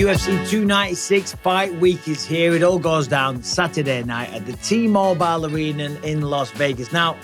UFC 296 fight week is here. It all goes down Saturday night at the T-Mobile Arena in Las Vegas. Now,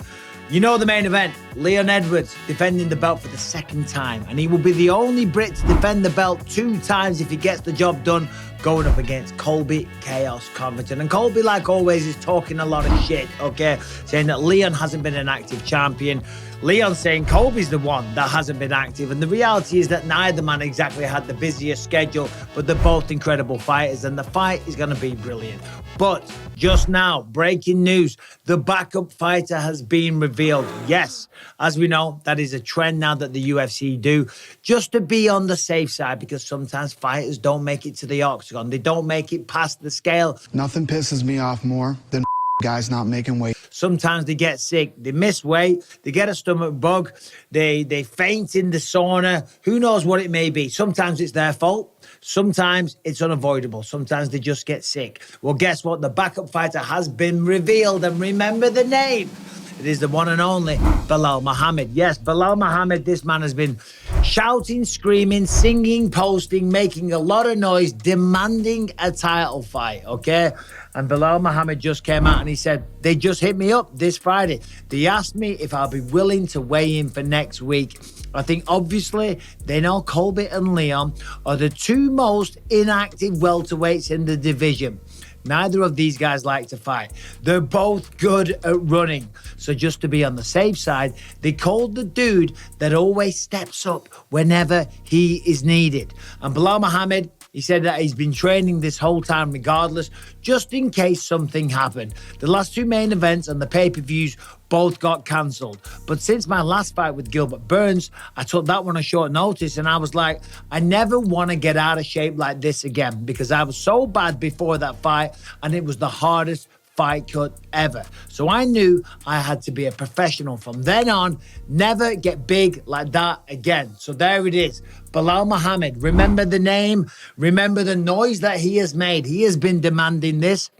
you know the main event, Leon Edwards defending the belt for the second time. And he will be the only Brit to defend the belt 2 times if he gets the job done, going up against Colby Chaos Covington. And Colby, like always, is talking a lot of shit, okay? Saying that Leon hasn't been an active champion. Leon saying Colby's the one that hasn't been active. And the reality is that neither man exactly had the busiest schedule, but they're both incredible fighters, and the fight is going to be brilliant. But just now, breaking news, the backup fighter has been revealed. Yes, as we know, that is a trend now that the UFC do, just to be on the safe side, because sometimes fighters don't make it to the octagon. They don't make it past the scale. Nothing pisses me off more than guys not making weight. Sometimes they get sick, they miss weight, they get a stomach bug, they faint in the sauna. Who knows what it may be? Sometimes it's their fault. Sometimes it's unavoidable. Sometimes they just get sick. Well, guess what? The backup fighter has been revealed, and remember the name. It is the one and only Belal Muhammad. Yes, Belal Muhammad, this man has been shouting, screaming, singing, posting, making a lot of noise, demanding a title fight, okay? And Belal Muhammad just came out and he said, they just hit me up this Friday. They asked me if I'll be willing to weigh in for next week. I think obviously they know Colby and Leon are the 2 most inactive welterweights in the division. Neither of these guys like to fight. They're both good at running. So just to be on the safe side, they called the dude that always steps up whenever he is needed. And Belal Muhammad, he said that he's been training this whole time regardless, just in case something happened. The last 2 main events and the pay-per-views both got cancelled. But since my last fight with Gilbert Burns, I took that one on short notice, and I was like, I never want to get out of shape like this again, because I was so bad before that fight, and it was the hardest fight cut ever. So I knew I had to be a professional from then on, never get big like that again. So there it is. Belal Muhammad, remember the name, remember the noise that he has made. He has been demanding this.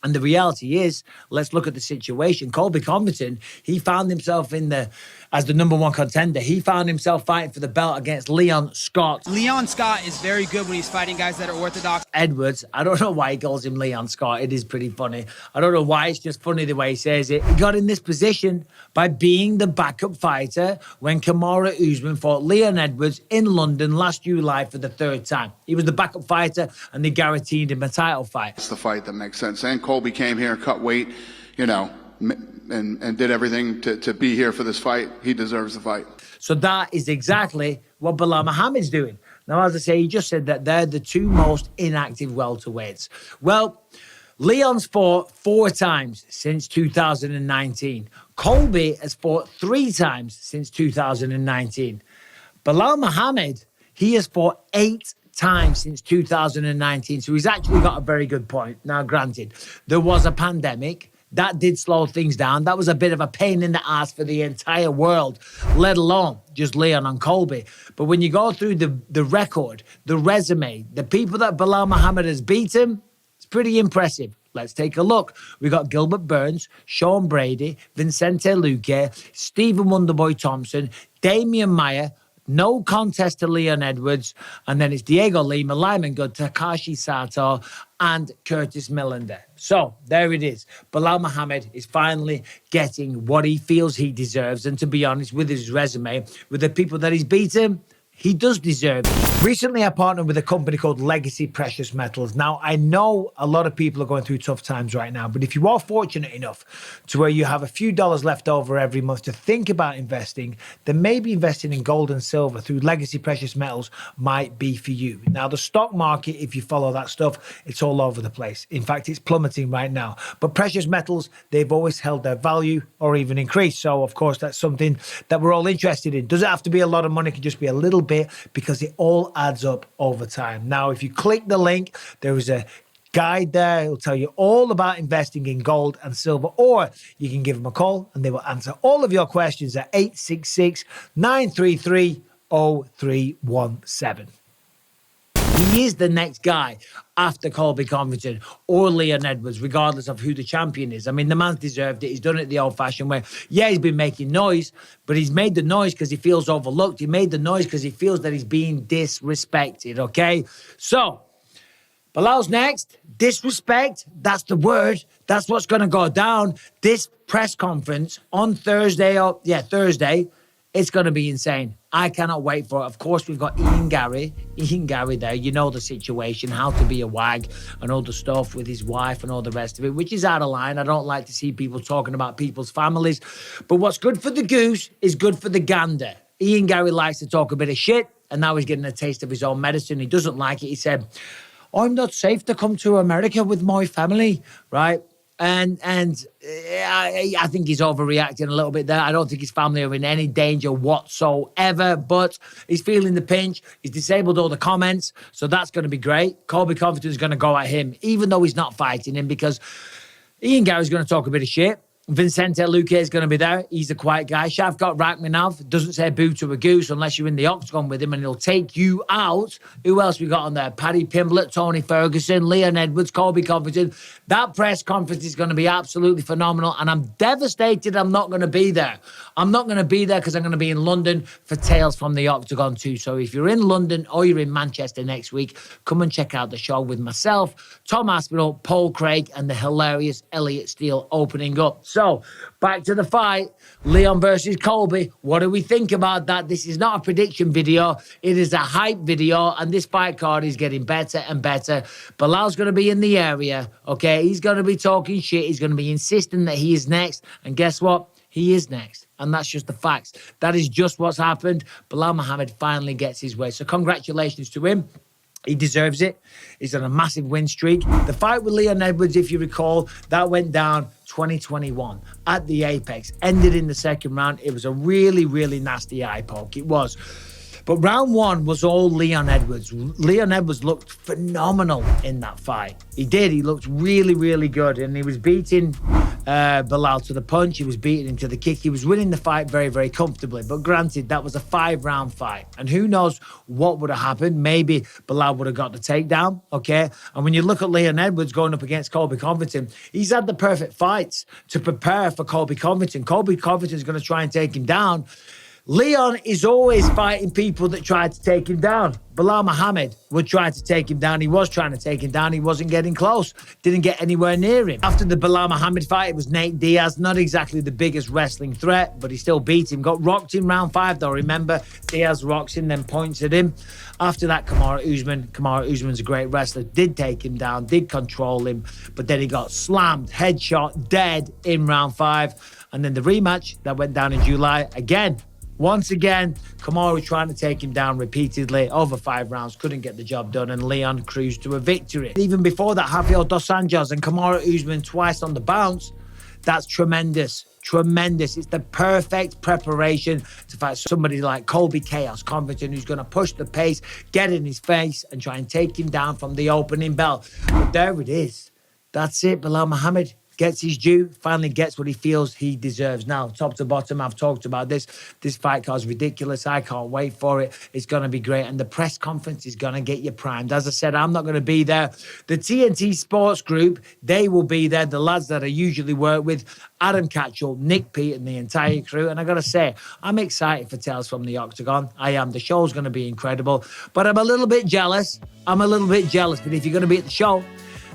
And the reality is, let's look at the situation. Colby Covington, he found himself as the #1 contender. He found himself fighting for the belt against Leon Scott. Leon Scott is very good when he's fighting guys that are orthodox. Edwards, I don't know why he calls him Leon Scott. It is pretty funny. I don't know why, it's just funny the way he says it. He got in this position by being the backup fighter when Kamaru Usman fought Leon Edwards in London last July for the 3rd time. He was the backup fighter, and they guaranteed him a title fight. It's the fight that makes sense. And Colby came here, cut weight, you know, and did everything to be here for this fight. He deserves the fight. So that is exactly what Belal Muhammad's doing. Now, as I say, he just said that they're the 2 most inactive welterweights. Well, Leon's fought 4 times since 2019. Colby has fought 3 times since 2019. Belal Muhammad, he has fought 8 times since 2019. So he's actually got a very good point. Now, granted, there was a pandemic. That did slow things down. That was a bit of a pain in the ass for the entire world, let alone just Leon and Colby. But when you go through the record, the resume, the people that Belal Muhammad has beaten, it's pretty impressive. Let's take a look. We got Gilbert Burns, Sean Brady, Vicente Luque, Stephen Wonderboy Thompson, Damian Maia, no contest to Leon Edwards, and then it's Diego Lima, Lyman Good, Takashi Sato, and Curtis Millender. So there it is. Belal Muhammad is finally getting what he feels he deserves, and to be honest, with his resume, with the people that he's beaten, he does deserve it. Recently, I partnered with a company called Legacy Precious Metals. Now, I know a lot of people are going through tough times right now, but if you are fortunate enough to where you have a few dollars left over every month to think about investing, then maybe investing in gold and silver through Legacy Precious Metals might be for you. Now, the stock market, if you follow that stuff, it's all over the place. In fact, it's plummeting right now. But precious metals, they've always held their value or even increased. So, of course, that's something that we're all interested in. Does it have to be a lot of money? It can just be a little bit, because it all adds up over time. Now, if you click the link, there is a guide there. It'll tell you all about investing in gold and silver, or you can give them a call and they will answer all of your questions at 866-933-0317. He is the next guy after Colby Covington or Leon Edwards, regardless of who the champion is. I mean, the man's deserved it. He's done it the old-fashioned way. Yeah, he's been making noise, but he's made the noise because he feels overlooked. He made the noise because he feels that he's being disrespected, okay? So, Bilal's next. Disrespect. That's the word. That's what's going to go down. This press conference on Thursday, Thursday, it's going to be insane. I cannot wait for it. Of course, we've got Ian Gary there. You know the situation, how to be a wag and all the stuff with his wife and all the rest of it, which is out of line. I don't like to see people talking about people's families. But what's good for the goose is good for the gander. Ian Gary likes to talk a bit of shit, and now he's getting a taste of his own medicine. He doesn't like it. He said, I'm not safe to come to America with my family, right? And I think he's overreacting a little bit there. I don't think his family are in any danger whatsoever, but he's feeling the pinch. He's disabled all the comments, so that's going to be great. Colby Covington is going to go at him, even though he's not fighting him, because Ian Gary's going to talk a bit of shit. Vincente Luque is going to be there. He's a quiet guy. Shavkat Rakhmonov doesn't say boo to a goose unless you're in the octagon with him, and he'll take you out. Who else we got on there? Paddy Pimblett, Tony Ferguson, Leon Edwards, Colby Covington. That press conference is going to be absolutely phenomenal, and I'm devastated I'm not going to be there. I'm not going to be there because I'm going to be in London for Tales from the Octagon too. So if you're in London or you're in Manchester next week, come and check out the show with myself, Tom Aspinall, Paul Craig, and the hilarious Elliot Steele opening up. So, back to the fight, Leon versus Colby. What do we think about that? This is not a prediction video. It is a hype video, and this fight card is getting better and better. Bilal's going to be in the area, okay? He's going to be talking shit. He's going to be insisting that he is next, and guess what? He is next, and that's just the facts. That is just what's happened. Balal Muhammad finally gets his way, so congratulations to him. He deserves it. He's on a massive win streak. The fight with Leon Edwards, if you recall, that went down 2021 at the Apex. Ended in the second round. It was a really, really nasty eye poke. It was. But round one was all Leon Edwards. Leon Edwards looked phenomenal in that fight. He did. He looked really, really good. And he was beating Balal to the punch. He was beating him to the kick. He was winning the fight very, very comfortably. But granted, that was a 5-round fight. And who knows what would have happened. Maybe Balal would have got the takedown, okay? And when you look at Leon Edwards going up against Colby Covington, he's had the perfect fights to prepare for Colby Covington. Colby Covington's going to try and take him down. Leon is always fighting people that try to take him down. Belal Muhammad would try to take him down. He was trying to take him down. He wasn't getting close. Didn't get anywhere near him. After the Belal Muhammad fight, it was Nate Diaz. Not exactly the biggest wrestling threat, but he still beat him. Got rocked in round 5, though. Remember, Diaz rocks him, then points at him. After that, Kamaru Usman's a great wrestler. Did take him down, did control him, but then he got slammed, headshot, dead in round 5. And then the rematch that went down in July, once again, Kamaru trying to take him down repeatedly over 5 rounds, couldn't get the job done, and Leon cruised to a victory. Even before that, Rafael Dos Anjos and Kamaru Usman twice on the bounce. That's tremendous. Tremendous. It's the perfect preparation to fight somebody like Colby Chaos Covington, who's going to push the pace, get in his face, and try and take him down from the opening bell. But there it is. That's it. Belal Muhammad gets his due, finally gets what he feels he deserves. Now, top to bottom, I've talked about this. This fight card's ridiculous. I can't wait for it. It's going to be great. And the press conference is going to get you primed. As I said, I'm not going to be there. The TNT Sports Group, they will be there. The lads that I usually work with, Adam Catchell, Nick Pete, and the entire crew. And I got to say, I'm excited for Tales from the Octagon. I am. The show's going to be incredible. But I'm a little bit jealous. But if you're going to be at the show,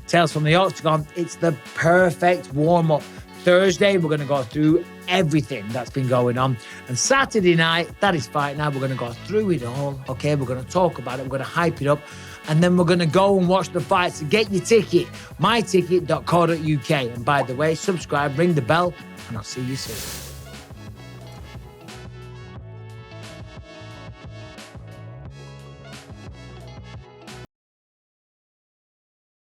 Tales from the Octagon, it's the perfect warm-up. Thursday, we're going to go through everything that's been going on. And Saturday night, that is fight night. We're going to go through it all, okay? We're going to talk about it. We're going to hype it up. And then we're going to go and watch the fights. So get your ticket, myticket.co.uk. And by the way, subscribe, ring the bell, and I'll see you soon.